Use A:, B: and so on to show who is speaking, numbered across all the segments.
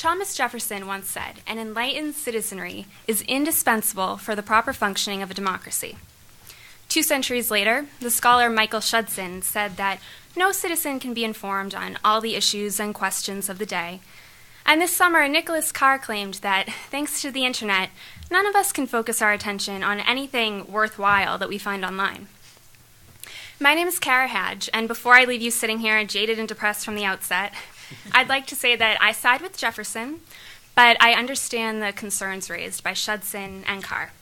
A: Thomas Jefferson once said, "An enlightened citizenry is indispensable for the proper functioning of a democracy." 2 centuries later, the scholar Michael Schudson said that no citizen can be informed on all the issues and questions of the day. And this summer, Nicholas Carr claimed that, thanks to the internet, none of us can focus our attention on anything worthwhile that we find online. My name is Kara Hadge, and before I leave you sitting here jaded and depressed from the outset, I'd like to say that I side with Jefferson, but I understand the concerns raised by Schudson and Carr.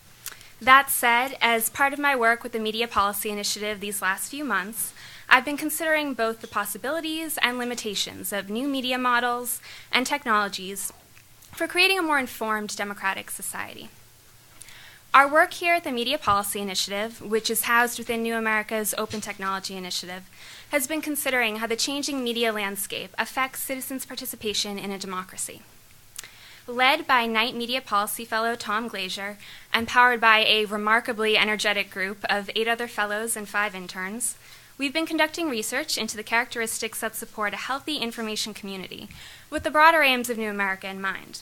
A: That said, as part of my work with the Media Policy Initiative these last few months, I've been considering both the possibilities and limitations of new media models and technologies for creating a more informed democratic society. Our work here at the Media Policy Initiative, which is housed within New America's Open Technology Initiative, has been considering how the changing media landscape affects citizens' participation in a democracy. Led by Knight Media Policy Fellow Tom Glazier and powered by a remarkably energetic group of 8 other fellows and 5 interns, we've been conducting research into the characteristics that support a healthy information community with the broader aims of New America in mind,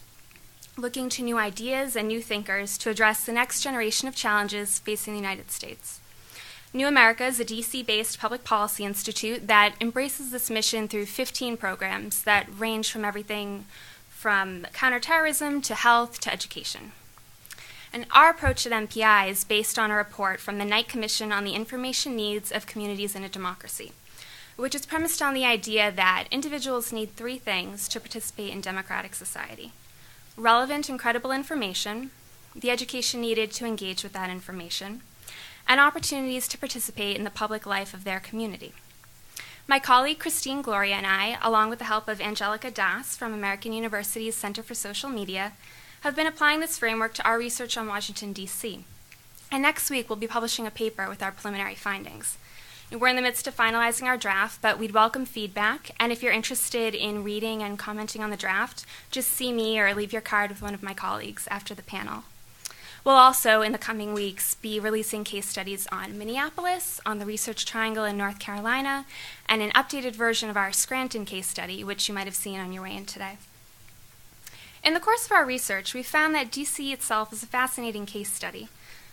A: looking to new ideas and new thinkers to address the next generation of challenges facing the United States. New America is a DC-based public policy institute that embraces this mission through 15 programs that range from everything from counterterrorism to health to education. And our approach at MPI is based on a report from the Knight Commission on the Information Needs of Communities in a Democracy, which is premised on the idea that individuals need 3 things to participate in democratic society: relevant and credible information, the education needed to engage with that information, and opportunities to participate in the public life of their community. My colleague Christine Gloria and I, along with the help of Angelica Das from American University's Center for Social Media, have been applying this framework to our research on Washington, D.C. And next week, we'll be publishing a paper with our preliminary findings. We're in the midst of finalizing our draft, but we'd welcome feedback, and if you're interested in reading and commenting on the draft, just see me or leave your card with one of my colleagues after the panel. We'll also, in the coming weeks, be releasing case studies on Minneapolis, on the Research Triangle in North Carolina, and an updated version of our Scranton case study, which you might have seen on your way in today. In the course of our research, we found that DC itself is a fascinating case study,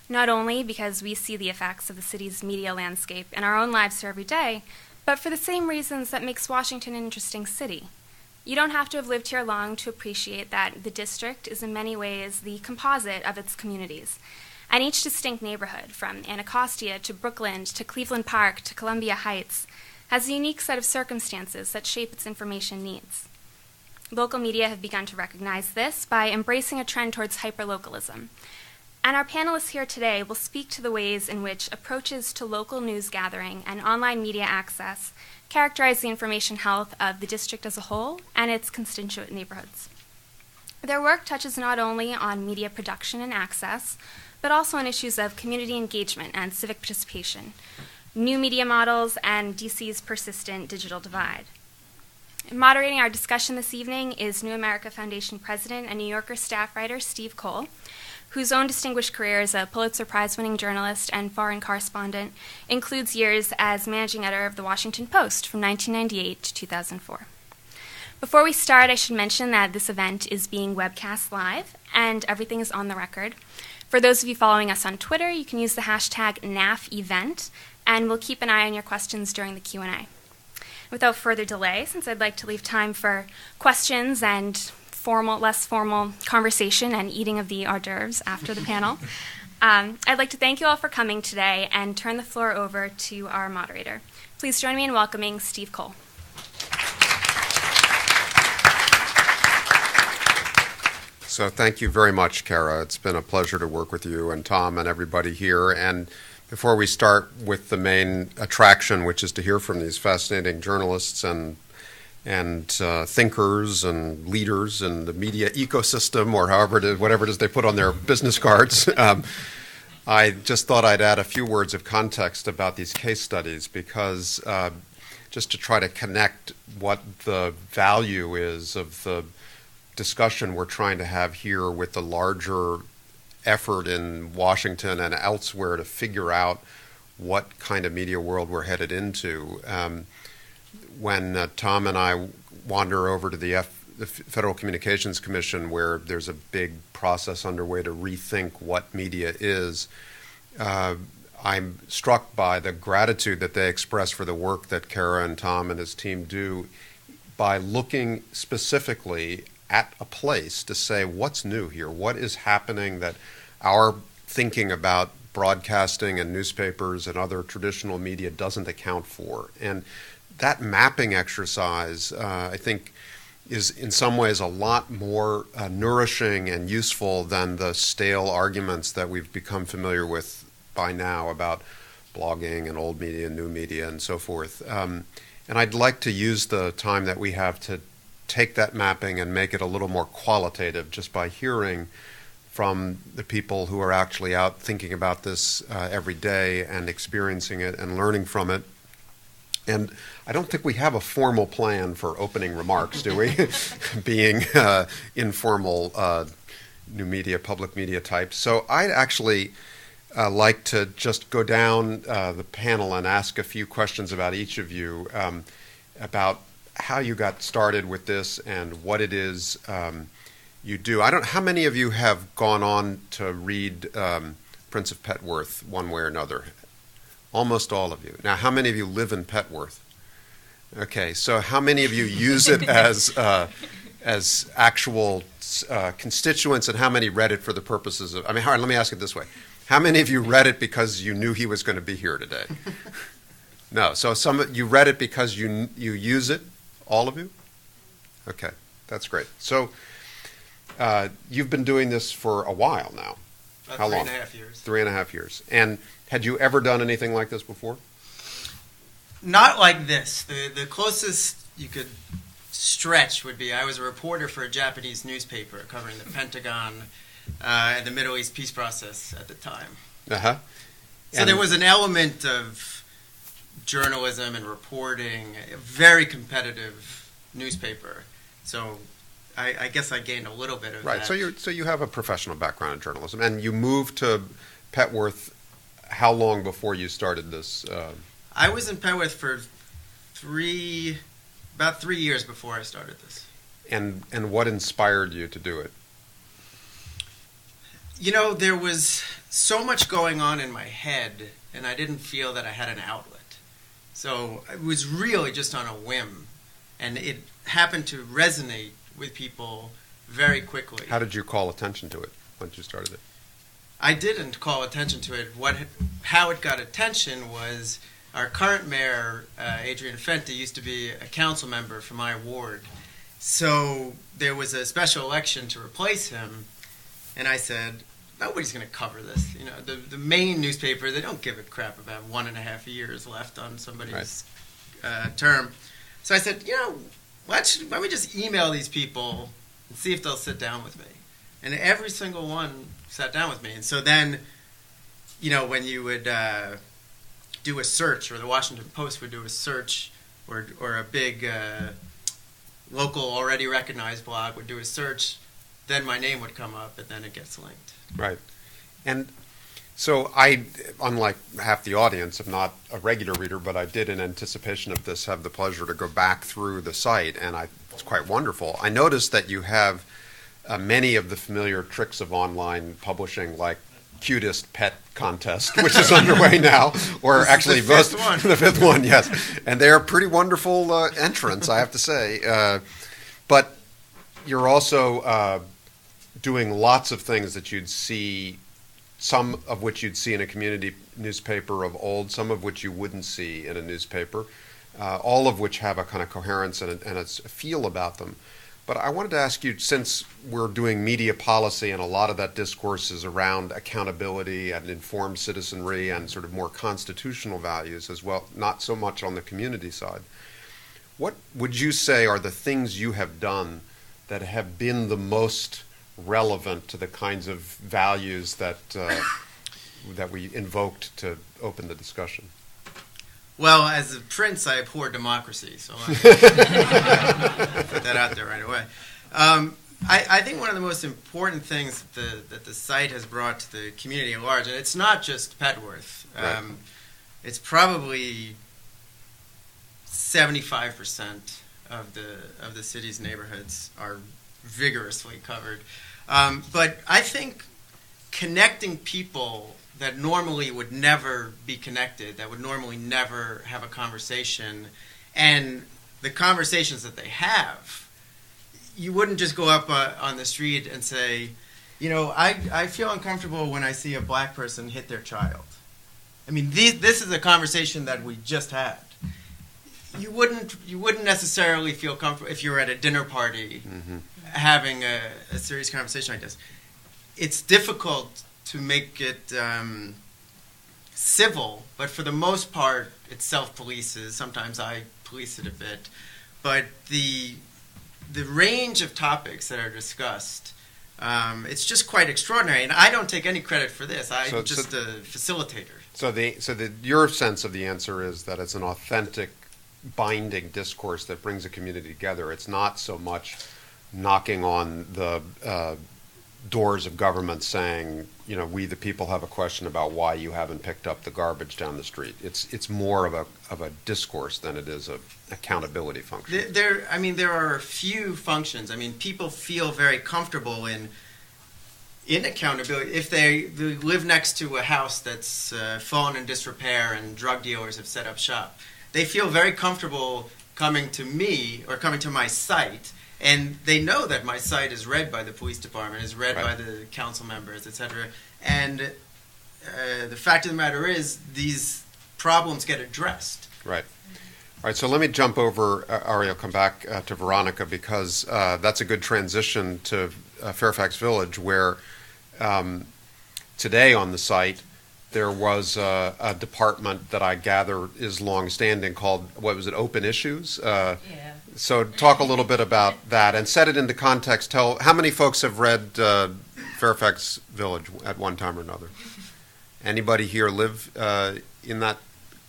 A: not only because we see the effects of the city's media landscape in our own lives here every day, but for the same reasons that makes Washington an interesting city. You don't have to have lived here long to appreciate that the district is in many ways the composite of its communities. And each distinct neighborhood, from Anacostia to Brookland to Cleveland Park to Columbia Heights, has a unique set of circumstances that shape its information needs. Local media have begun to recognize this by embracing a trend towards hyperlocalism. And our panelists here today will speak to the ways in which approaches to local news gathering and online media access characterize the information health of the district as a whole and its constituent neighborhoods. Their work touches not only on media production and access, but also on issues of community engagement and civic participation, new media models, and DC's persistent digital divide. Moderating our discussion this evening is New America Foundation President and New Yorker staff writer Steve Cole, whose own distinguished career as a Pulitzer Prize-winning journalist and foreign correspondent includes years as managing editor of The Washington Post from 1998 to 2004. Before we start, I should mention that this event is being webcast live, and everything is on the record. For those of you following us on Twitter, you can use the hashtag #NAFEvent, and we'll keep an eye on your questions during the Q&A. Without further delay, since I'd like to leave time for questions and less formal conversation and eating of the hors d'oeuvres after the panel, I'd like to thank you all for coming today and turn the floor over to our moderator. Please join me in welcoming Steve Cole.
B: So thank you very much, Kara. It's been a pleasure to work with you and Tom and everybody here. And before we start with the main attraction, which is to hear from these fascinating journalists and thinkers and leaders in the media ecosystem, or whatever it is they put on their business cards, I just thought I'd add a few words of context about these case studies, because just to try to connect what the value is of the discussion we're trying to have here with the larger effort in Washington and elsewhere to figure out what kind of media world we're headed into. When Tom and I wander over to the the Federal Communications Commission, where there's a big process underway to rethink what media is, I'm struck by the gratitude that they express for the work that Kara and Tom and his team do by looking specifically at a place to say, what's new here? What is happening that our thinking about broadcasting and newspapers and other traditional media doesn't account for? And that mapping exercise, I think, is in some ways a lot more nourishing and useful than the stale arguments that we've become familiar with by now about blogging and old media and new media and so forth. And I'd like to use the time that we have to take that mapping and make it a little more qualitative just by hearing from the people who are actually out thinking about this every day and experiencing it and learning from it. And I don't think we have a formal plan for opening remarks, do we? Being informal new media, public media types. So I'd actually like to just go down the panel and ask a few questions about each of you about how you got started with this and what it is you do. How many of you have gone on to read Prince of Petworth one way or another? Almost all of you. Now, how many of you live in Petworth? Okay, so how many of you use it as actual constituents, and how many read it for the purposes of? Let me ask it this way: how many of you read it because you knew he was going to be here today? No. So you read it because you use it. All of you? Okay, that's great. So you've been doing this for a while now.
C: About
B: How long?
C: 3.5 years.
B: 3.5 years. And had you ever done anything like this before?
C: Not like this. The closest you could stretch would be I was a reporter for a Japanese newspaper covering the Pentagon and the Middle East peace process at the time.
B: Uh-huh.
C: So there was an element of journalism and reporting, a very competitive newspaper. So I guess I gained a little bit of that.
B: Right. So you have a professional background in journalism, and you moved to Petworth how long before you started this?
C: I was in Petworth for about 3 years before I started this.
B: And what inspired you to do it?
C: You know, there was so much going on in my head, and I didn't feel that I had an outlet. So it was really just on a whim, and it happened to resonate with people very quickly.
B: How did you call attention to it once you started it?
C: I didn't call attention to it. How it got attention was our current mayor, Adrian Fenty, used to be a council member for my ward. So there was a special election to replace him, and I said, nobody's going to cover this. You know, the main newspaper, they don't give a crap about 1.5 years left on somebody's term. So I said, why don't we just email these people and see if they'll sit down with me? And every single one sat down with me. And so then, when you would do a search, or the Washington Post would do a search, or a big local already recognized blog would do a search, then my name would come up, and then it gets linked. Right.
B: And so I, unlike half the audience, am not a regular reader, but I did, in anticipation of this, have the pleasure to go back through the site, and it's quite wonderful. I noticed that you have many of the familiar tricks of online publishing, like cutest pet contest, which is underway now, or actually
C: the
B: fifth one, yes. And they're pretty wonderful entrants, I have to say. But you're also doing lots of things that you'd see, some of which you'd see in a community newspaper of old, some of which you wouldn't see in a newspaper, all of which have a kind of coherence and a feel about them. But I wanted to ask you, since we're doing media policy and a lot of that discourse is around accountability and informed citizenry and sort of more constitutional values as well, not so much on the community side, what would you say are the things you have done that have been the most relevant to the kinds of values that we invoked to open the discussion?
C: Well, as a prince, I abhor democracy, so I put that out there right away. I think one of the most important things that the site has brought to the community at large, and it's not just Petworth, it's probably 75% of the city's neighborhoods are vigorously covered. But I think connecting people that normally would never be connected, that would normally never have a conversation, and the conversations that they have, you wouldn't just go up on the street and say, I feel uncomfortable when I see a black person hit their child. I mean, this is a conversation that we just had. You wouldn't necessarily feel comfortable if you're at a dinner party having a serious conversation like this. It's difficult to make it civil, but for the most part, it self-polices. Sometimes I police it a bit. But the range of topics that are discussed, it's just quite extraordinary. And I don't take any credit for this. I'm just a facilitator.
B: So your sense of the answer is that it's an authentic, binding discourse that brings a community together. It's not so much knocking on the doors of government saying, we the people have a question about why you haven't picked up the garbage down the street. It's more of a discourse than it is an accountability function.
C: There are a few functions. I mean, people feel very comfortable in accountability. If they live next to a house that's fallen in disrepair and drug dealers have set up shop, they feel very comfortable coming to me or coming to my site. And they know that my site is read by the police department, is read by the council members, etc. And the fact of the matter is, these problems get addressed.
B: Right. All right, so let me jump over, Ari, I'll come back to Veronica, because that's a good transition to Fairfax Village, where today on the site there was a department that I gather is long-standing called, what was it, Open Issues?
D: Yeah.
B: So talk a little bit about that and set it into context. Tell how many folks have read Fairfax Village at one time or another? Anybody here live in that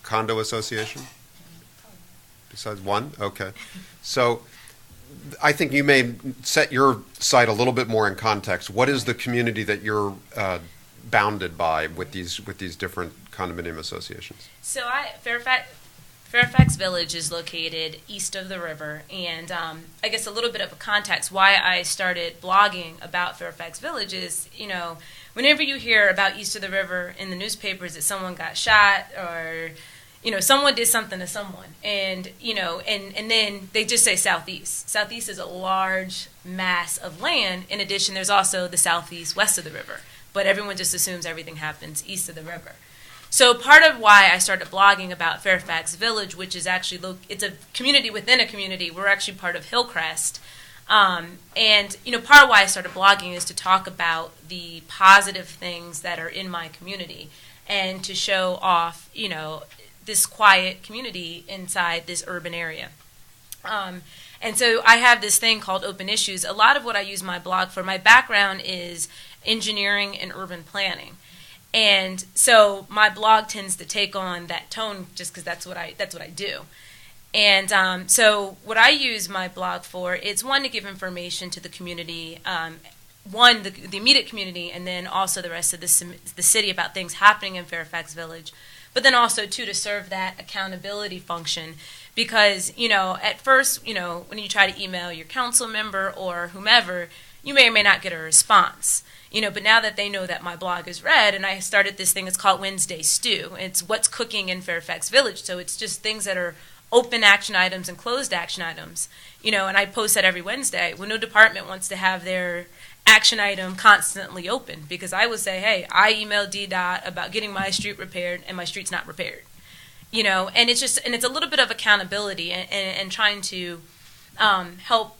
B: condo association? Besides one? Okay. So I think you may set your site a little bit more in context. What is the community that you're bounded by with these different condominium associations?
D: So Fairfax Village is located east of the river, and I guess a little bit of a context why I started blogging about Fairfax Village is, whenever you hear about east of the river in the newspapers that someone got shot or, someone did something to someone, and, and then they just say southeast. Southeast is a large mass of land. In addition, there's also the southeast west of the river, but everyone just assumes everything happens east of the river. So part of why I started blogging about Fairfax Village, which is actually, it's a community within a community. We're actually part of Hillcrest. And, part of why I started blogging is to talk about the positive things that are in my community and to show off, this quiet community inside this urban area. And so I have this thing called Open Issues. A lot of what I use my blog for, my background is engineering and urban planning. And so my blog tends to take on that tone just because that's what I do. And so what I use my blog for is, one, to give information to the community, the immediate community, and then also the rest of the city about things happening in Fairfax Village. But then also, too, to serve that accountability function. Because, at first, when you try to email your council member or whomever, you may or may not get a response. But now that they know that my blog is read, and I started this thing, it's called Wednesday Stew. It's what's cooking in Fairfax Village. So it's just things that are open action items and closed action items. And I post that every Wednesday. When no department wants to have their action item constantly open, because I would say, hey, I emailed DDOT about getting my street repaired and my street's not repaired. And it's just, and it's a little bit of accountability and trying to help,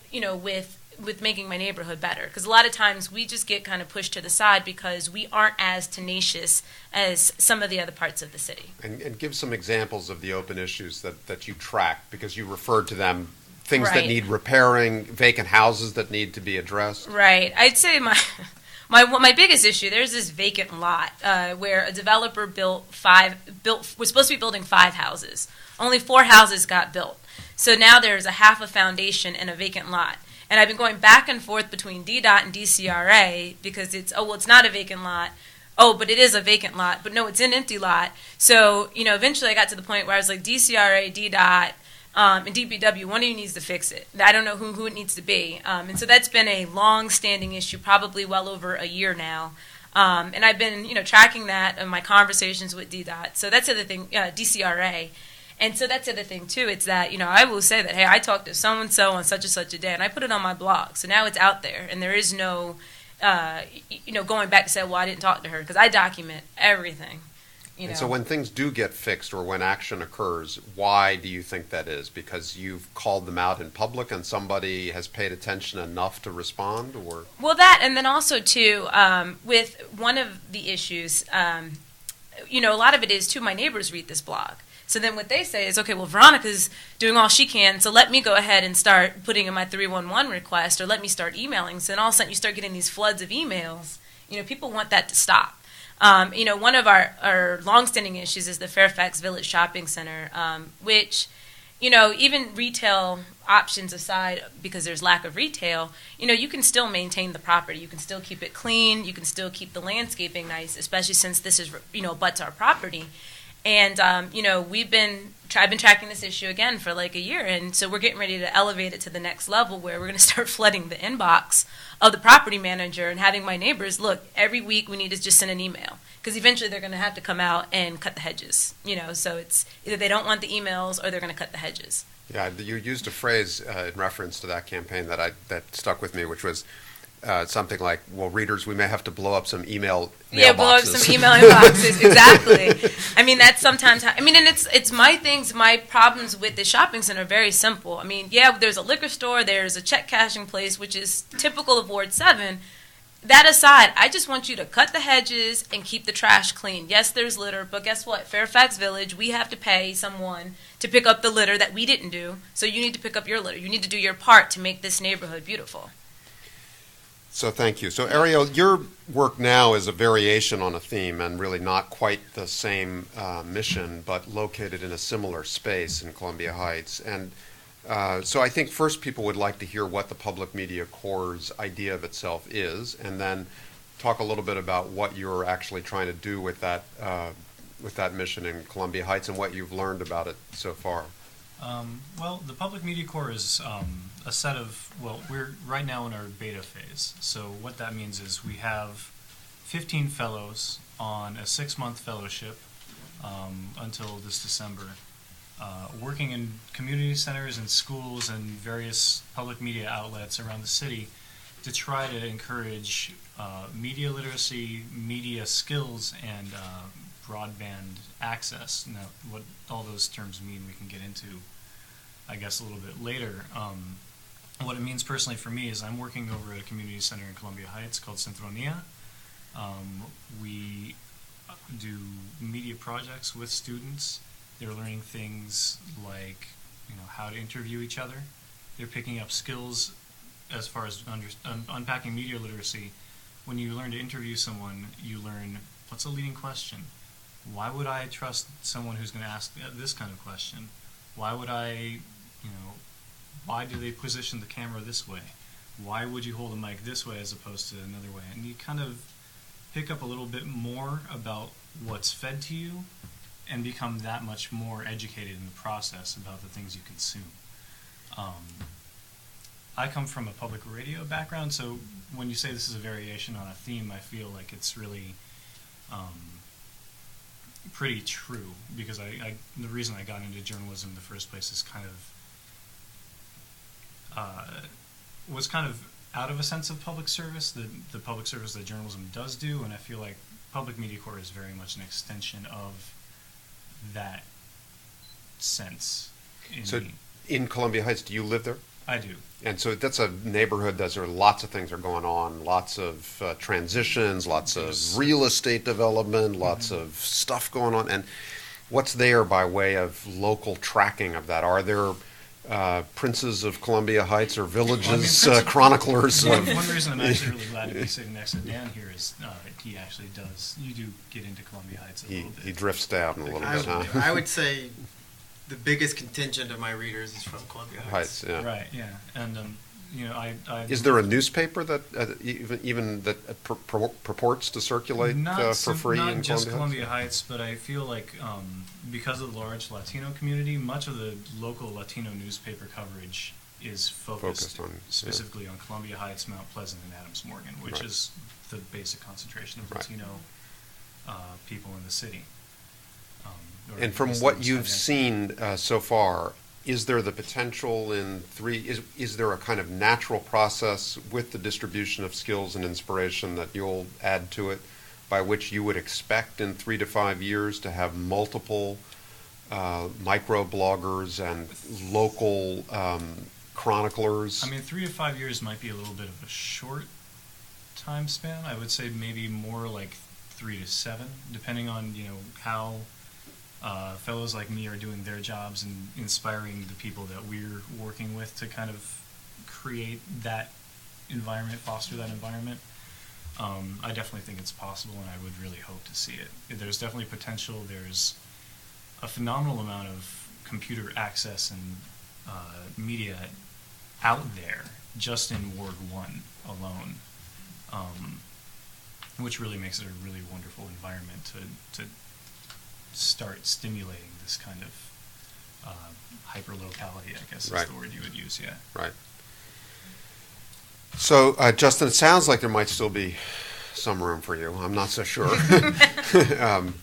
D: with making my neighborhood better. Because a lot of times we just get kind of pushed to the side because we aren't as tenacious as some of the other parts of the city.
B: And give some examples of the open issues that you track, because you referred to them, things that
D: Right.
B: need repairing, vacant houses that need to be addressed.
D: Right. I'd say my biggest issue, there's this vacant lot where a developer was supposed to be building 5 houses. Only 4 houses got built. So now there's a half a foundation and a vacant lot. And I've been going back and forth between DDOT and DCRA because it's not a vacant lot. Oh, but it is a vacant lot. But no, it's an empty lot. So, eventually I got to the point where I was like, DCRA, DDOT, and DPW, one of you needs to fix it. I don't know who it needs to be. And so that's been a long-standing issue, probably well over a year now. And I've been, tracking that in my conversations with DDOT. So that's the other thing, DCRA. And so that's the other thing, too. It's that, I will say that, hey, I talked to so-and-so on such and such a day, and I put it on my blog. So now it's out there, and there is no, going back to say, well, I didn't talk to her, because I document everything.
B: And so when things do get fixed or when action occurs, why do you think that is? Because you've called them out in public and somebody has paid attention enough to respond? Or
D: Well, that, and then also, too, with one of the issues, a lot of it is, too, my neighbors read this blog. So then what they say is, okay, well, Veronica's doing all she can, so let me go ahead and start putting in my 311 request, or let me start emailing. So then all of a sudden you start getting these floods of emails. People want that to stop. One of our longstanding issues is the Fairfax Village Shopping Center, which, even retail options aside, because there's lack of retail, you can still maintain the property. You can still keep it clean. You can still keep the landscaping nice, especially since this is, abuts our property. And, I've been tracking this issue again for like a year, and so we're getting ready to elevate it to the next level where we're going to start flooding the inbox of the property manager and having my neighbors, look, every week we need to just send an email, because eventually they're going to have to come out and cut the hedges, so it's either they don't want the emails or they're going to cut the hedges.
B: Yeah, you used a phrase in reference to that campaign that stuck with me, which was something like, well, readers, we may have to blow up some email mailboxes.
D: Blow up some email inboxes, exactly. I mean, that's sometimes, and it's my problems with the shopping center are very simple. I mean, yeah, there's a liquor store, there's a check cashing place, which is typical of Ward 7. That aside, I just want you to cut the hedges and keep the trash clean. Yes, there's litter, but guess what? Fairfax Village, we have to pay someone to pick up the litter that we didn't do, so you need to pick up your litter. You need to do your part to make this neighborhood beautiful.
B: So thank you. So Ariel, your work now is a variation on a theme and really not quite the same mission, but located in a similar space in Columbia Heights. And so I think first people would like to hear what the Public Media Corps' idea of itself is, and then talk a little bit about what you're actually trying to do with that mission in Columbia Heights and what you've learned about it so far.
E: Well, the Public Media Corps is a set of, we're right now in our beta phase. So what that means is we have 15 fellows on a 6-month fellowship until this December, working in community centers and schools and various public media outlets around the city to try to encourage media literacy, media skills, and broadband access. Now, what all those terms mean we can get into, I guess, a little bit later. What it means personally for me is I'm working over at a community center in Columbia Heights called Synthronia. We do media projects with students. They're learning things like, how to interview each other. They're picking up skills as far as unpacking media literacy. When you learn to interview someone, you learn what's a leading question. Why would I trust someone who's going to ask this kind of question? Why would I, why do they position the camera this way? Why would you hold a mic this way as opposed to another way? And you kind of pick up a little bit more about what's fed to you and become that much more educated in the process about the things you consume. I come from a public radio background, so when you say this is a variation on a theme, I feel like it's really pretty true, because the reason I got into journalism in the first place is was kind of out of a sense of public service, the public service that journalism does do, and I feel like Public Media Corps is very much an extension of that sense.
B: So in Columbia Heights, do you live there?
E: I do.
B: And so that's a neighborhood that lots of things are going on, lots of transitions, lots of real estate development, lots of stuff going on. And what's there by way of local tracking of that? Are there princes of Columbia Heights or villages, chroniclers?
E: One reason I'm actually really glad to be sitting next to Dan here is he actually does. You do get into Columbia Heights a little bit.
B: He drifts down a little bit, huh?
C: I would say the biggest contingent of my readers is from Columbia Heights.
B: Yeah.
E: Right, yeah. And,
B: Is there a newspaper that even that purports to circulate for free in
E: just
B: Columbia
E: Columbia Heights, but I feel like because of the large Latino community, much of the local Latino newspaper coverage is focused on, specifically on Columbia Heights, Mount Pleasant, and Adams Morgan, which is the basic concentration of Latino people in the city.
B: And from what you've seen so far, is there the potential is there a kind of natural process with the distribution of skills and inspiration that you'll add to it, by which you would expect in 3 to 5 years to have multiple micro-bloggers and local chroniclers?
E: I mean, 3 to 5 years might be a little bit of a short time span. I would say maybe more like 3 to 7, depending on how fellows like me are doing their jobs and inspiring the people that we're working with to kind of create that environment, foster that environment. I definitely think it's possible, and I would really hope to see it. There's definitely potential. There's a phenomenal amount of computer access and media out there just in Ward 1 alone, which really makes it a really wonderful environment to start stimulating this kind of hyperlocality, I guess is the word you would use,
B: Right. So, Justin, it sounds like there might still be some room for you. I'm not so sure.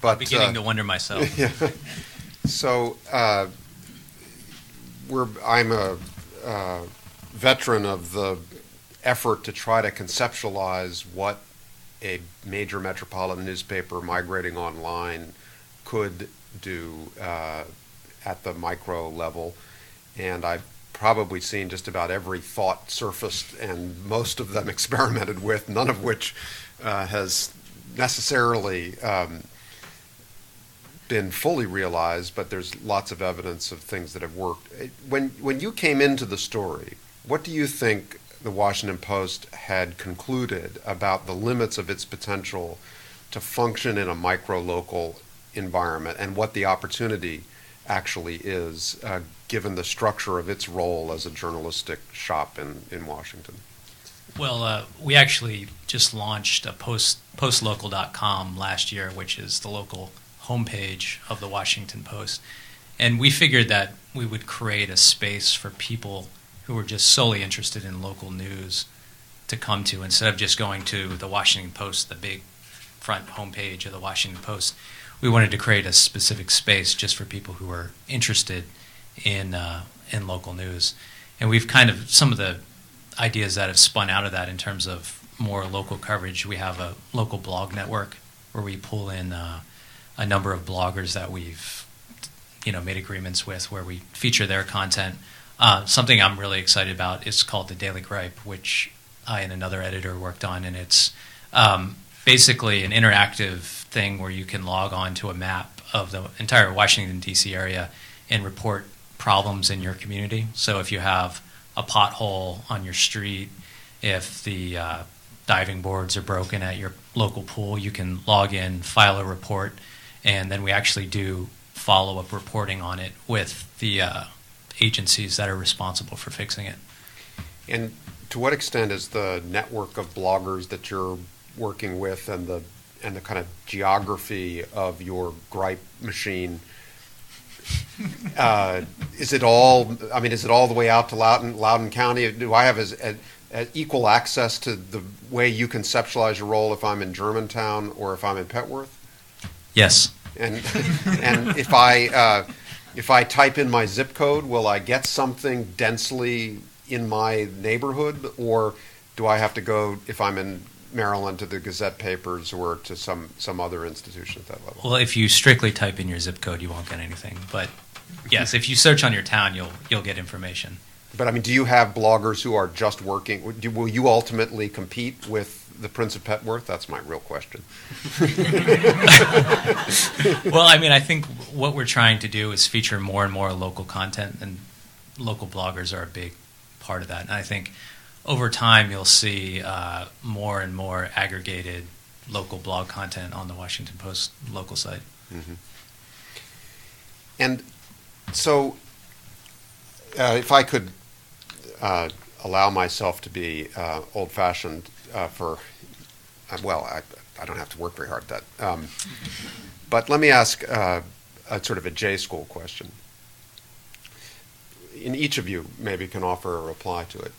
B: But
F: beginning to wonder myself.
B: Yeah. So, I'm a veteran of the effort to try to conceptualize what a major metropolitan newspaper migrating online could do at the micro level, and I've probably seen just about every thought surfaced, and most of them experimented with, none of which has necessarily been fully realized, but there's lots of evidence of things that have worked. When you came into the story, what do you think the Washington Post had concluded about the limits of its potential to function in a micro-local environment, and what the opportunity actually is, given the structure of its role as a journalistic shop in Washington?
F: Well, we actually just launched a postlocal.com last year, which is the local homepage of the Washington Post. And we figured that we would create a space for people who were just solely interested in local news to come to, instead of just going to the Washington Post, the big front homepage of the Washington Post. We wanted to create a specific space just for people who are interested in local news. And we've kind of, some of the ideas that have spun out of that in terms of more local coverage, we have a local blog network where we pull in a number of bloggers that we've made agreements with, where we feature their content. Something I'm really excited about is called the Daily Gripe, which I and another editor worked on, and it's basically an interactive thing where you can log on to a map of the entire Washington, D.C. area and report problems in your community. So if you have a pothole on your street, if the diving boards are broken at your local pool, you can log in, file a report, and then we actually do follow-up reporting on it with the agencies that are responsible for fixing it.
B: And to what extent is the network of bloggers that you're working with and the kind of geography of your gripe machine, is it all the way out to Loudoun County? Do I have as equal access to the way you conceptualize your role if I'm in Germantown or if I'm in Petworth?
F: Yes.
B: And if I type in my zip code, will I get something densely in my neighborhood, or do I have to go, if I'm in Maryland, to the Gazette papers or to some other institution at that level?
F: Well, if you strictly type in your zip code, you won't get anything. But yes, if you search on your town, you'll get information.
B: But I mean, do you have bloggers who are just working? Will you ultimately compete with the Prince of Petworth? That's my real question.
F: Well, I mean, I think what we're trying to do is feature more and more local content, and local bloggers are a big part of that. And I think over time you'll see more and more aggregated local blog content on the Washington Post local site.
B: Mm-hmm. And so if I could allow myself to be old-fashioned I don't have to work very hard at that. But let me ask a sort of a J-school question. And each of you maybe can offer a reply to it.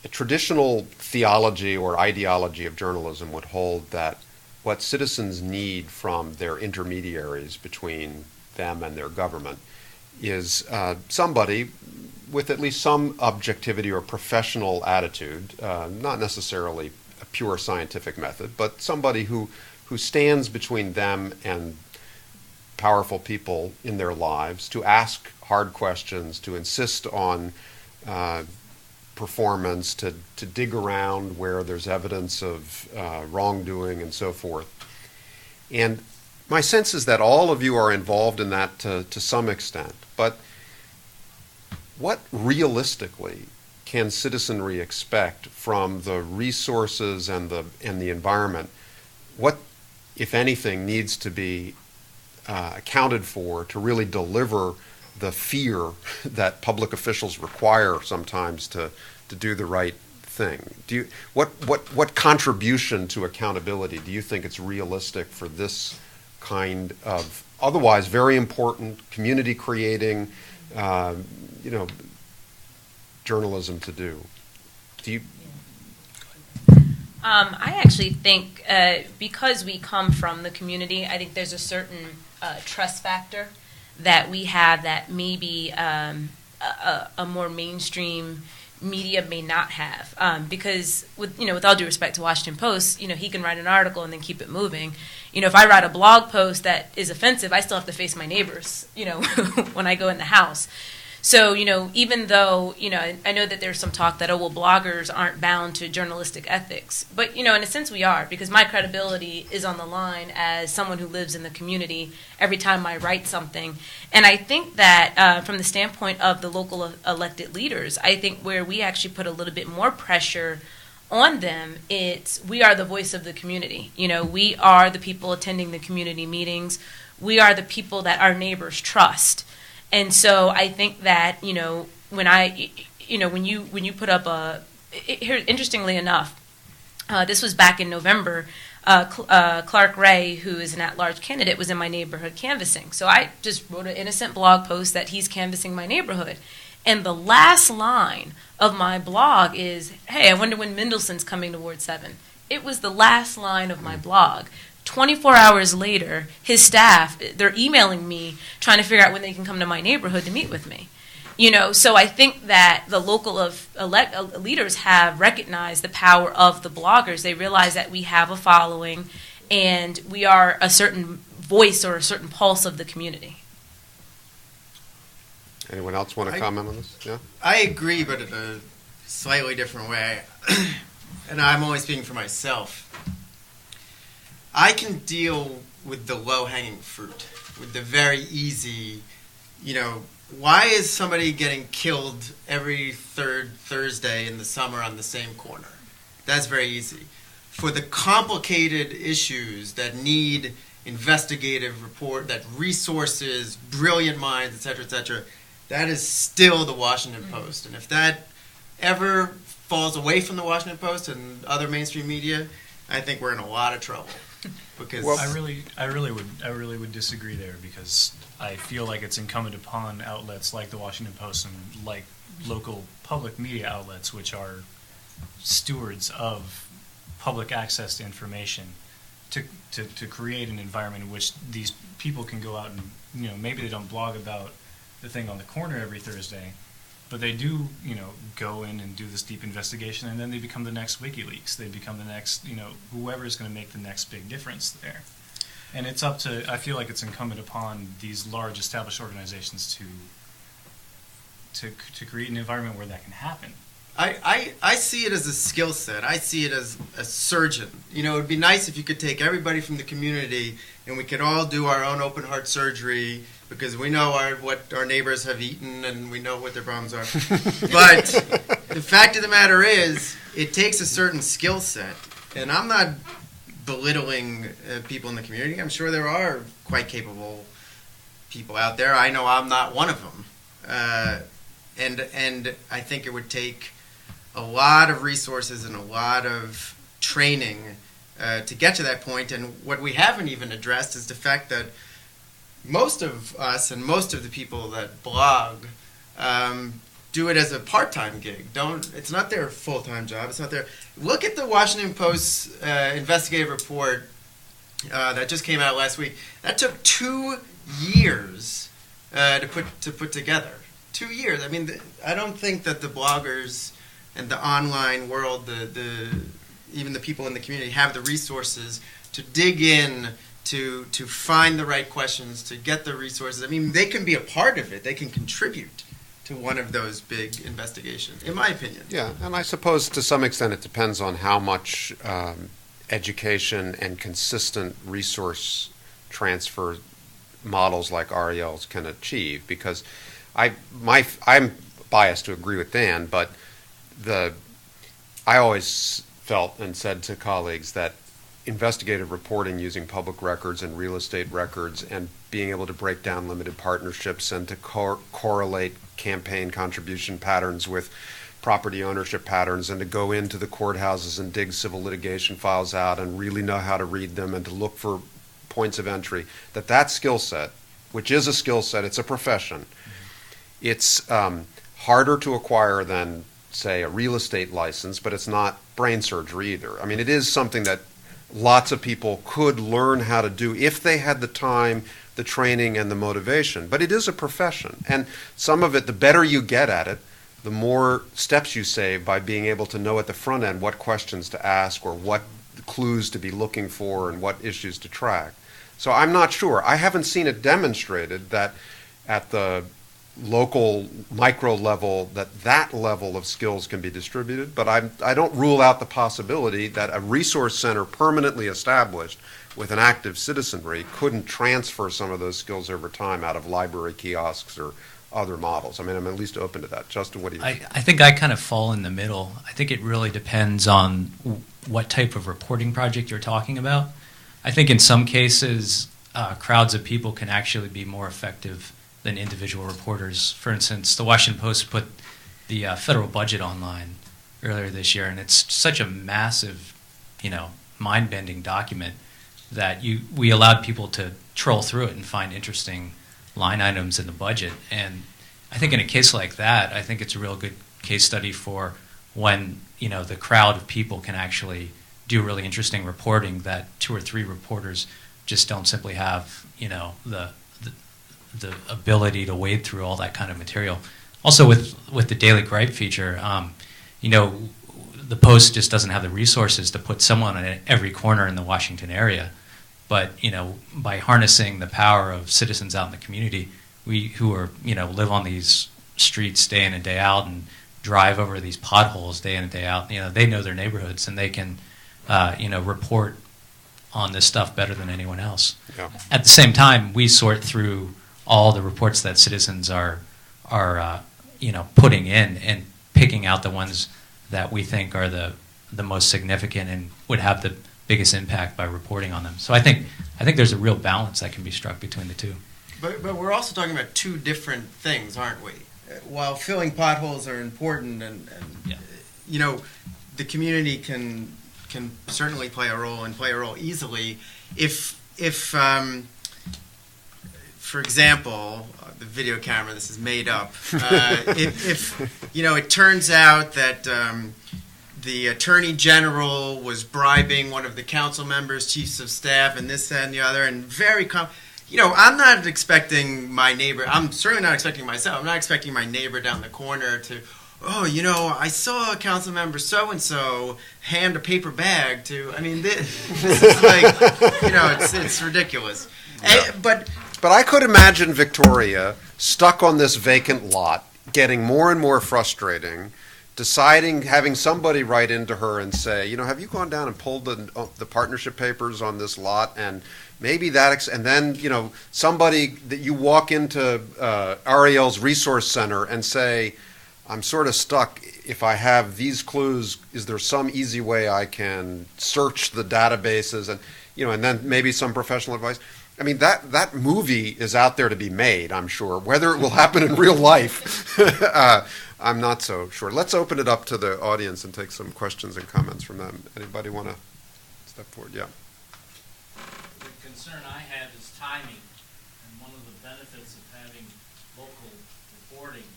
B: A traditional theology or ideology of journalism would hold that what citizens need from their intermediaries between them and their government is somebody with at least some objectivity or professional attitude, not necessarily a pure scientific method, but somebody who stands between them and powerful people in their lives to ask hard questions, to insist on performance, to dig around where there's evidence of wrongdoing and so forth. And my sense is that all of you are involved in that to some extent. But what realistically can citizenry expect from the resources and the environment? What, if anything, needs to be accounted for to really deliver the fear that public officials require sometimes to do the right thing? What contribution to accountability do you think it's realistic for this kind of otherwise very important community creating journalism to do?
D: I actually think because we come from the community, I think there's a certain trust factor that we have that maybe a more mainstream media may not have. Because with all due respect to Washington Post, he can write an article and then keep it moving. If I write a blog post that is offensive, I still have to face my neighbors, when I go in the house. So, even though, I know that there's some talk that, bloggers aren't bound to journalistic ethics. But, in a sense we are, because my credibility is on the line as someone who lives in the community every time I write something. And I think that from the standpoint of the local elected leaders, I think where we actually put a little bit more pressure on them, we are the voice of the community. We are the people attending the community meetings. We are the people that our neighbors trust. And so I think that when you put up here, interestingly enough, this was back in November. Clark Ray, who is an at-large candidate, was in my neighborhood canvassing. So I just wrote an innocent blog post that he's canvassing my neighborhood. And the last line of my blog is, "Hey, I wonder when Mendelssohn's coming to Ward 7." It was the last line of my blog. 24 hours later, his staff, they're emailing me trying to figure out when they can come to my neighborhood to meet with me. So I think that the local leaders have recognized the power of the bloggers. They realize that we have a following and we are a certain voice or a certain pulse of the community.
B: Anyone else want to comment on this? Yeah?
C: I agree, but in a slightly different way. And I'm only speaking for myself. I can deal with the low-hanging fruit, with the very easy, why is somebody getting killed every third Thursday in the summer on the same corner? That's very easy. For the complicated issues that need investigative report, that resources, brilliant minds, et cetera, that is still the Washington Post. And if that ever falls away from the Washington Post and other mainstream media, I think we're in a lot of trouble. Because
E: I really would disagree there, because I feel like it's incumbent upon outlets like the Washington Post and like local public media outlets, which are stewards of public access to information, to create an environment in which these people can go out and maybe they don't blog about the thing on the corner every Thursday, but they do, go in and do this deep investigation, and then they become the next WikiLeaks. They become the next, whoever is going to make the next big difference there. And it's up to, I feel like it's incumbent upon these large established organizations to create an environment where that can happen.
C: I see it as a skill set. I see it as a surgeon. It would be nice if you could take everybody from the community and we could all do our own open heart surgery because we know what our neighbors have eaten and we know what their problems are. But the fact of the matter is, it takes a certain skill set. And I'm not belittling people in the community. I'm sure there are quite capable people out there. I know I'm not one of them. And I think it would take a lot of resources and a lot of training to get to that point. And what we haven't even addressed is the fact that most of us and most of the people that blog do it as a part-time gig. It's not their full-time job. It's not their. Look at the Washington Post's investigative report that just came out last week. That took 2 years to put together. 2 years. I mean, I don't think that the bloggers and the online world, even the people in the community, have the resources to dig in, to find the right questions, to get the resources. I mean, they can be a part of it. They can contribute to one of those big investigations, in my opinion.
B: Yeah, and I suppose to some extent it depends on how much education and consistent resource transfer models like Ariel's can achieve. Because I'm biased to agree with Dan, but I always felt and said to colleagues that investigative reporting using public records and real estate records and being able to break down limited partnerships and to correlate campaign contribution patterns with property ownership patterns and to go into the courthouses and dig civil litigation files out and really know how to read them and to look for points of entry, that skill set, which is a skill set, it's a profession, it's harder to acquire than, say, a real estate license, but it's not brain surgery either. I mean, it is something that lots of people could learn how to do if they had the time, the training, and the motivation. But it is a profession. And some of it, the better you get at it, the more steps you save by being able to know at the front end what questions to ask or what clues to be looking for and what issues to track. So I'm not sure. I haven't seen it demonstrated that at the local micro level that level of skills can be distributed, but I don't rule out the possibility that a resource center permanently established with an active citizenry couldn't transfer some of those skills over time out of library kiosks or other models. I mean, I'm at least open to that. Justin, what do you think?
F: I think I kind of fall in the middle. I think it really depends on what type of reporting project you're talking about. I think in some cases, crowds of people can actually be more effective than individual reporters. For instance, the Washington Post put the federal budget online earlier this year, and it's such a massive, mind-bending document that we allowed people to troll through it and find interesting line items in the budget. And I think in a case like that, I think it's a real good case study for when, the crowd of people can actually do really interesting reporting that 2 or 3 reporters just don't simply have, the ability to wade through all that kind of material. Also with the Daily Gripe feature, the Post just doesn't have the resources to put someone in every corner in the Washington area. But, by harnessing the power of citizens out in the community, who are, live on these streets day in and day out and drive over these potholes day in and day out, they know their neighborhoods and they can, report on this stuff better than anyone else.
B: Yeah.
F: At the same time, we sort through all the reports that citizens are putting in and picking out the ones that we think are the most significant and would have the biggest impact by reporting on them. So I think there's a real balance that can be struck between the two.
C: But we're also talking about 2 different things, aren't we? While filling potholes are important and
F: Yeah.
C: The community can certainly play a role and play a role easily if for example, the video camera, this is made up. If it turns out that the Attorney General was bribing one of the council members, chiefs of staff, and this, that, and the other, and I'm not expecting my neighbor, I'm certainly not expecting myself, I'm not expecting my neighbor down the corner to, I saw a council member so-and-so hand a paper bag to, this is like, it's ridiculous.
B: Yeah.
C: But
B: I could imagine Victoria stuck on this vacant lot, getting more and more frustrating, having somebody write into her and say, have you gone down and pulled the partnership papers on this lot? And maybe and then, somebody that you walk into Ariel's resource center and say, I'm sort of stuck. If I have these clues, is there some easy way I can search the databases? And, and then maybe some professional advice. I mean, that movie is out there to be made, I'm sure. Whether it will happen in real life, I'm not so sure. Let's open it up to the audience and take some questions and comments from them. Anybody want to step forward? Yeah.
G: The concern I have is timing. And one of the benefits of having local reporting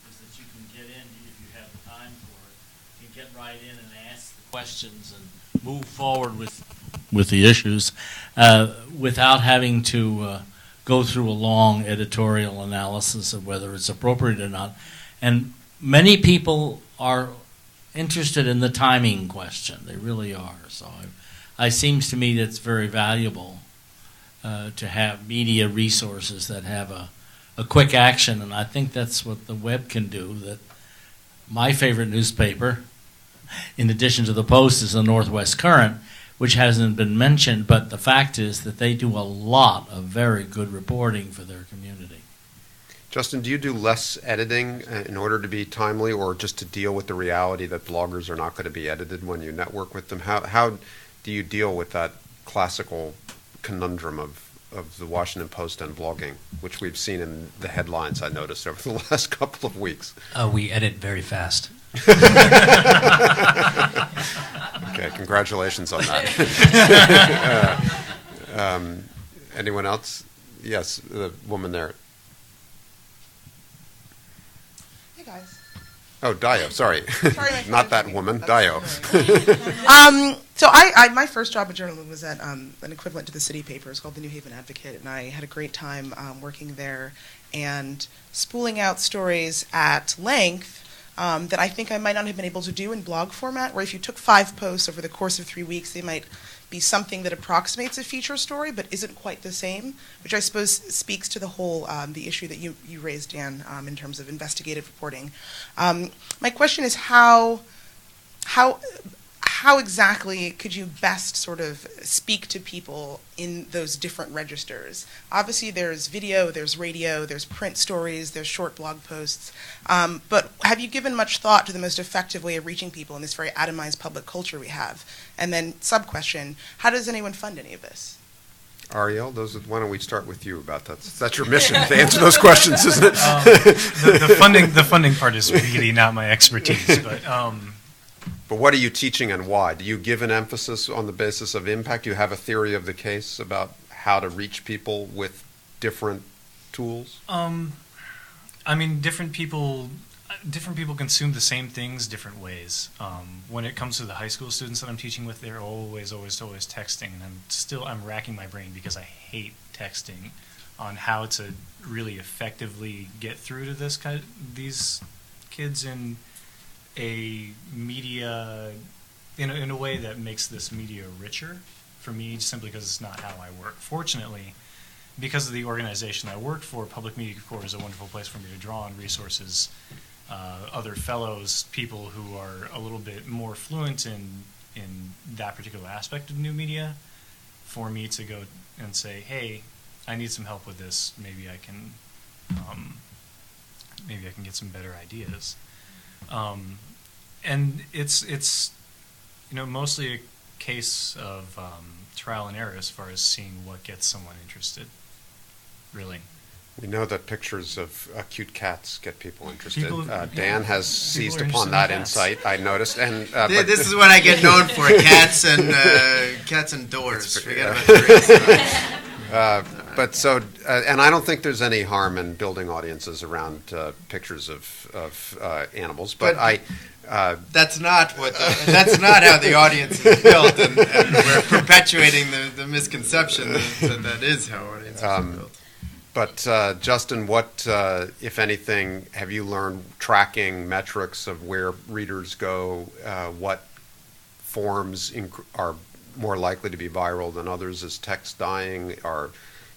G: is that you can get in, if you have the time for it, you can get right in and ask the questions and move forward with the issues without having to go through a long editorial analysis of whether it's appropriate or not. And many people are interested in the timing question. They really are. So it seems to me that it's very valuable to have media resources that have a quick action, and I think that's what the web can do. That my favorite newspaper, in addition to the Post, is the Northwest Current, which hasn't been mentioned, but the fact is that they do a lot of very good reporting for their community.
B: Justin, do you do less editing in order to be timely, or just to deal with the reality that bloggers are not going to be edited when you network with them? How do you deal with that classical conundrum of the Washington Post and blogging, which we've seen in the headlines, I noticed, over the last couple of weeks?
F: We edit very fast.
B: Okay, congratulations on that. Anyone else? Yes, the woman there.
H: Hey guys.
B: Oh, Dio, sorry. Not that woman, Dio.
H: So I my first job in journalism was at an equivalent to the city paper. It's called the New Haven Advocate, and I had a great time working there and spooling out stories at length that I think I might not have been able to do in blog format, where if you took 5 posts over the course of 3 weeks, they might be something that approximates a feature story but isn't quite the same, which I suppose speaks to the whole, the issue that you raised, Dan, in terms of investigative reporting. My question is how exactly could you best sort of speak to people in those different registers? Obviously there's video, there's radio, there's print stories, there's short blog posts, but have you given much thought to the most effective way of reaching people in this very atomized public culture we have? And then sub-question, how does anyone fund any of this?
B: Ariel, why don't we start with you about that? That's your mission, to answer those questions, isn't it?
E: The funding part is really not my expertise,
B: But what are you teaching and why? Do you give an emphasis on the basis of impact? Do you have a theory of the case about how to reach people with different tools?
E: I mean, different people consume the same things different ways. When it comes to the high school students that I'm teaching with, they're always texting, and I'm racking my brain because I hate texting on how to really effectively get through to these kids in a media, in a way that makes this media richer for me, simply because it's not how I work. Fortunately, because of the organization I work for, Public Media Corps is a wonderful place for me to draw on resources, other fellows, people who are a little bit more fluent in that particular aspect of new media, for me to go and say, hey, I need some help with this. Maybe I can get some better ideas. And it's mostly a case of trial and error as far as seeing what gets someone interested, really.
B: We know that pictures of cute cats get people interested.
E: People
B: Dan has seized upon that insight, I noticed. And
C: this is what I get known for: cats and doors. Forget about the rest.
B: But so, and I don't think there's any harm in building audiences around pictures of animals. But
C: that's not how the audience is built, and we're perpetuating the misconception that is how audiences are built.
B: But Justin, what, if anything, have you learned tracking metrics of where readers go? What forms are more likely to be viral than others? Is text dying?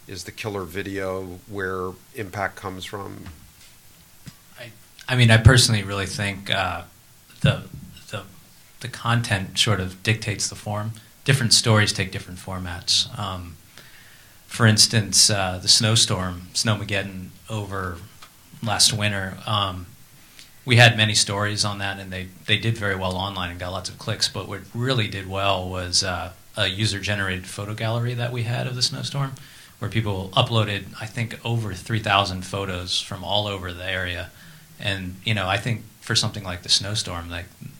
B: Is the killer video where impact comes from?
F: I mean, I personally really think the content sort of dictates the form. Different stories take different formats. For instance, the Snowmageddon over last winter, we had many stories on that, and they did very well online and got lots of clicks. But what really did well was a user-generated photo gallery that we had of the snowstorm, where people uploaded, I think, over 3,000 photos from all over the area. And, I think for something like the snowstorm,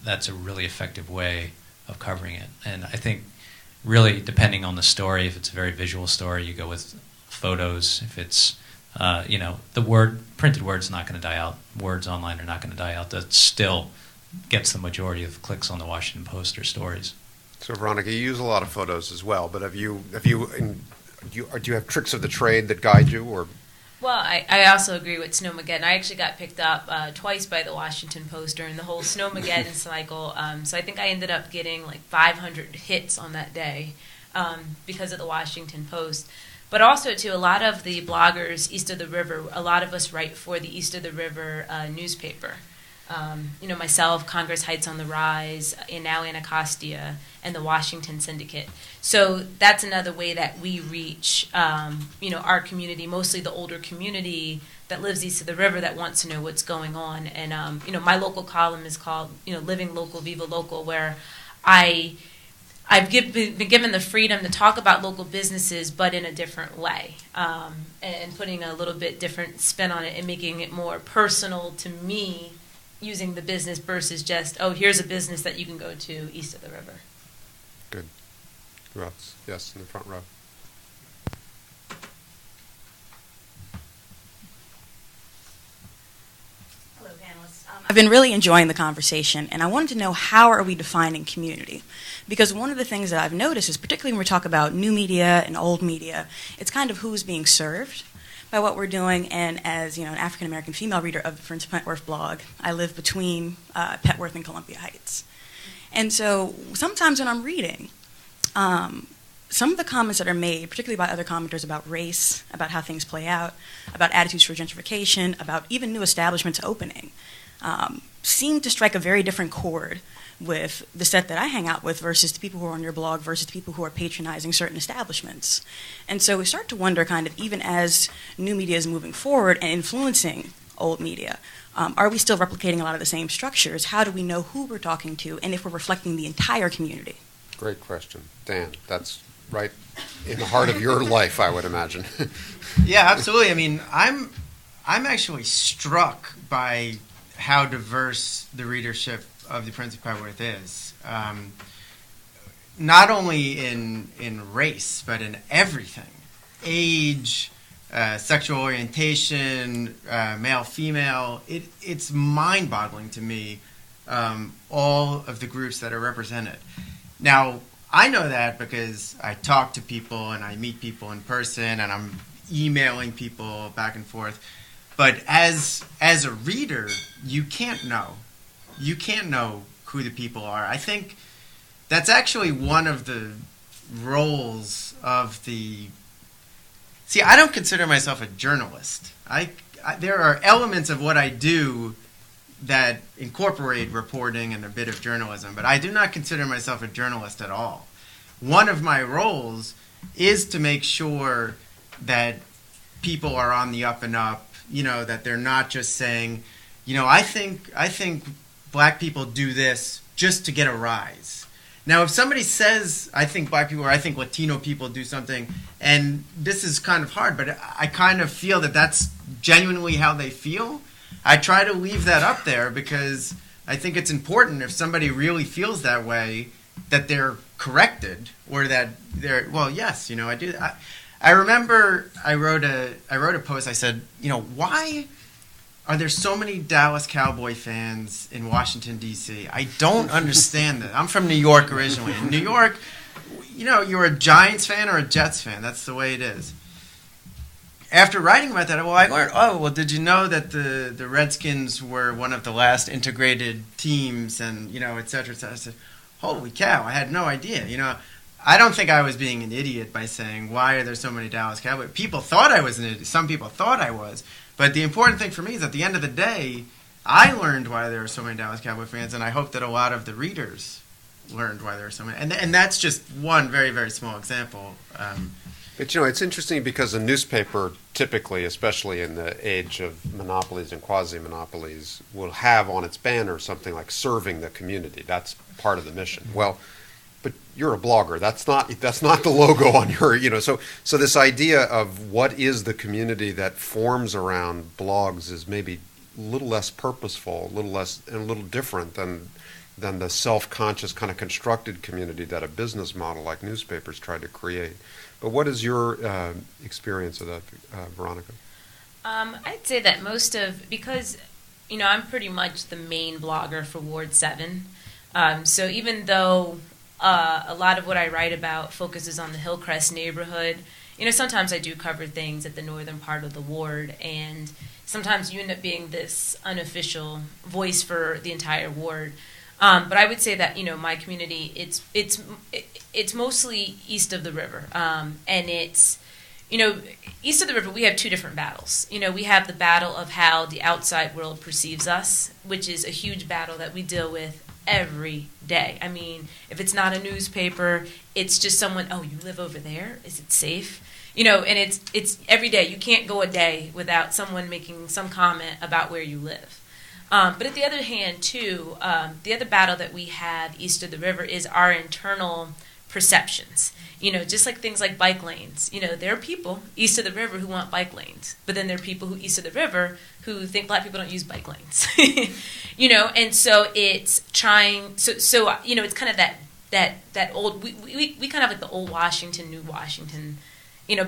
F: that's a really effective way of covering it. And I think really depending on the story, if it's a very visual story, you go with photos. If it's, printed word's not going to die out. Words online are not going to die out. That still gets the majority of clicks on the Washington Post or stories.
B: So, Veronica, you use a lot of photos as well, but do you have tricks of the trade that guide you, or?
D: Well, I also agree with Snowmageddon. I actually got picked up twice by the Washington Post during the whole Snowmageddon cycle. So I think I ended up getting like 500 hits on that day because of the Washington Post. But also, too, a lot of the bloggers east of the river, a lot of us write for the East of the River newspaper. Myself, Congress Heights on the Rise, and now Anacostia, and the Washington Syndicate. So that's another way that we reach, our community, mostly the older community that lives east of the river that wants to know what's going on. And, my local column is called, Living Local, Viva Local, where I've been given the freedom to talk about local businesses, but in a different way, and putting a little bit different spin on it and making it more personal to me, using the business versus just, here's a business that you can go to east of the river.
B: Good. Who else? Yes, in the front row.
I: Hello, panelists. I've been really enjoying the conversation, and I wanted to know, how are we defining community? Because one of the things that I've noticed is, particularly when we talk about new media and old media, it's kind of who's being served by what we're doing. And as an African-American female reader of the Prince Petworth blog, I live between Petworth and Columbia Heights. And so sometimes when I'm reading, some of the comments that are made, particularly by other commenters about race, about how things play out, about attitudes for gentrification, about even new establishments opening, seem to strike a very different chord with the set that I hang out with versus the people who are on your blog versus the people who are patronizing certain establishments. And so we start to wonder, kind of, even as new media is moving forward and influencing old media, are we still replicating a lot of the same structures? How do we know who we're talking to and if we're reflecting the entire community?
B: Great question. Dan, that's right in the heart of your life, I would imagine.
C: Yeah, absolutely. I mean, I'm actually struck by how diverse the readership of the Prince of Petworth is. Not only in race, but in everything. Age, sexual orientation, male, female. It's mind-boggling to me, all of the groups that are represented. Now, I know that because I talk to people and I meet people in person and I'm emailing people back and forth. But as a reader, you can't know. You can't know who the people are. I think that's actually one of the roles of the... See, I don't consider myself a journalist. There are elements of what I do that incorporate reporting and a bit of journalism, but I do not consider myself a journalist at all. One of my roles is to make sure that people are on the up and up, that they're not just saying, I think black people do this just to get a rise. Now, if somebody says, I think black people or I think Latino people do something, and this is kind of hard, but I kind of feel that that's genuinely how they feel, I try to leave that up there because I think it's important if somebody really feels that way that they're corrected or that they're, well, yes, I do that. I remember I wrote a post, I said, why are there so many Dallas Cowboy fans in Washington, D.C.? I don't understand that. I'm from New York originally. In New York, you're a Giants fan or a Jets fan. That's the way it is. After writing about that, I learned, did you know that the Redskins were one of the last integrated teams and, et cetera, et cetera. I said, holy cow, I had no idea. I don't think I was being an idiot by saying, why are there so many Dallas Cowboys? People thought I was an idiot. Some people thought I was. But the important thing for me is at the end of the day, I learned why there are so many Dallas Cowboy fans, and I hope that a lot of the readers learned why there are so many. And that's just one very, very small example.
B: But, it's interesting because a newspaper typically, especially in the age of monopolies and quasi-monopolies, will have on its banner something like serving the community. That's part of the mission. Well, but you're a blogger. That's not the logo on your, So this idea of what is the community that forms around blogs is maybe a little less purposeful, a little different than the self-conscious kind of constructed community that a business model like newspapers tried to create. But what is your experience of that, Veronica?
D: I'd say that because I'm pretty much the main blogger for Ward 7. So even though a lot of what I write about focuses on the Hillcrest neighborhood, sometimes I do cover things at the northern part of the ward, and sometimes you end up being this unofficial voice for the entire ward. But I would say that my community, it's mostly east of the river, and it's east of the river we have two different battles. We have the battle of how the outside world perceives us, which is a huge battle that we deal with every day. I mean, if it's not a newspaper, it's just someone, oh, you live over there? Is it safe? And it's every day. You can't go a day without someone making some comment about where you live. But at the other hand, too, the other battle that we have east of the river is our internal perceptions. Just like things like bike lanes. There are people east of the river who want bike lanes, but then there are people who east of the river who think black people don't use bike lanes. And so it's trying. So it's kind of that old. We kind of like the old Washington, new Washington.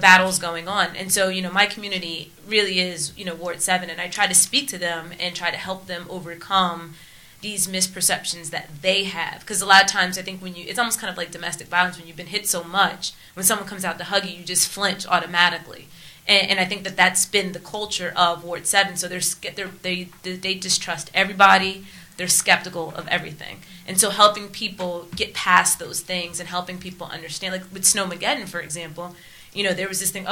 D: Battles going on. And so, my community really is, Ward 7, and I try to speak to them and try to help them overcome these misperceptions that they have. Because a lot of times I think it's almost kind of like domestic violence, when you've been hit so much, when someone comes out to hug you, you just flinch automatically. And I think that that's been the culture of Ward 7. So they distrust everybody. They're skeptical of everything. And so helping people get past those things and helping people understand, like with Snowmageddon, for example, there was this thing,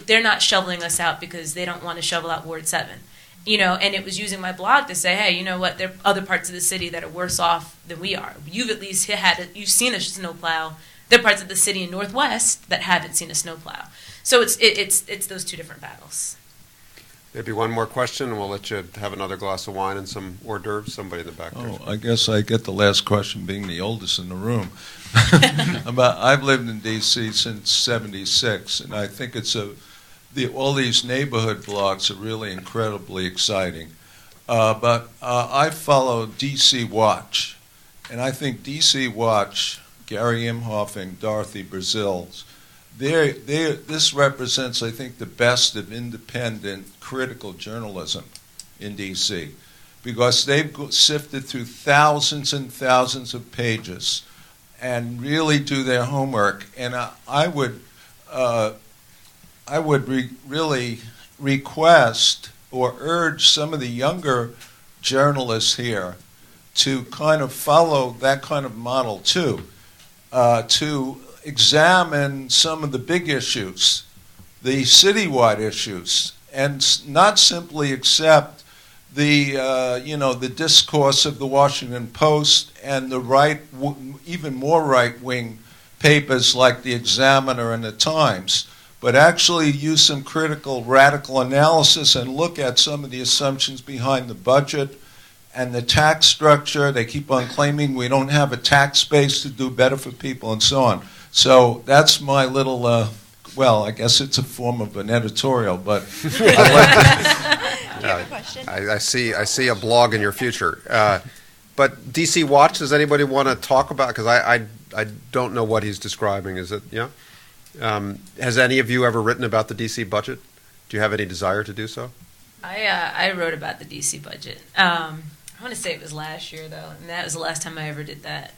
D: they're not shoveling us out because they don't want to shovel out Ward 7. And it was using my blog to say, hey, you know what, there are other parts of the city that are worse off than we are. You've at least you've seen a snowplow. There are parts of the city in Northwest that haven't seen a snowplow. So it's those two different battles.
B: Maybe one more question, and we'll let you have another glass of wine and some hors d'oeuvres. Somebody in the back there.
J: I guess I get the last question, being the oldest in the room. I've lived in D.C. since '76, and I think all these neighborhood blogs are really incredibly exciting. But I follow D.C. Watch, and I think D.C. Watch, Gary Imhoff, Dorothy Brazils, this represents, I think, the best of independent critical journalism in D.C. because they've sifted through thousands and thousands of pages and really do their homework. And I would really request or urge some of the younger journalists here to kind of follow that kind of model too, to examine some of the big issues, the citywide issues, and not simply accept the discourse of the Washington Post and the even more right-wing papers like the Examiner and the Times, but actually use some critical, radical analysis and look at some of the assumptions behind the budget and the tax structure. They keep on claiming we don't have a tax base to do better for people and so on. So that's my little, I guess it's a form of an editorial, but I'd like to...
B: Do you have a question? I see a blog in your future. But DC Watch, does anybody want to talk about, because I don't know what he's describing. Is it, yeah? Has any of you ever written about the DC budget? Do you have any desire to do so?
D: I wrote about the DC budget. I want to say it was last year, though, and that was the last time I ever did that.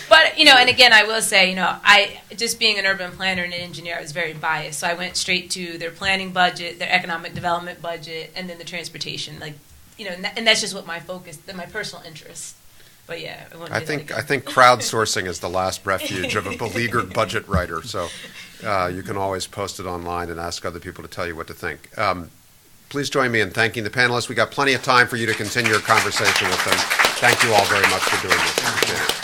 D: But, and again, I will say, I, just being an urban planner and an engineer, I was very biased. So I went straight to their planning budget, their economic development budget, and then the transportation. And that's just what my focus, my personal interest. But yeah,
B: I think crowdsourcing is the last refuge of a beleaguered budget writer. So you can always post it online and ask other people to tell you what to think. Please join me in thanking the panelists. We got plenty of time for you to continue your conversation with them. Thank you all very much for doing this. Appreciate it.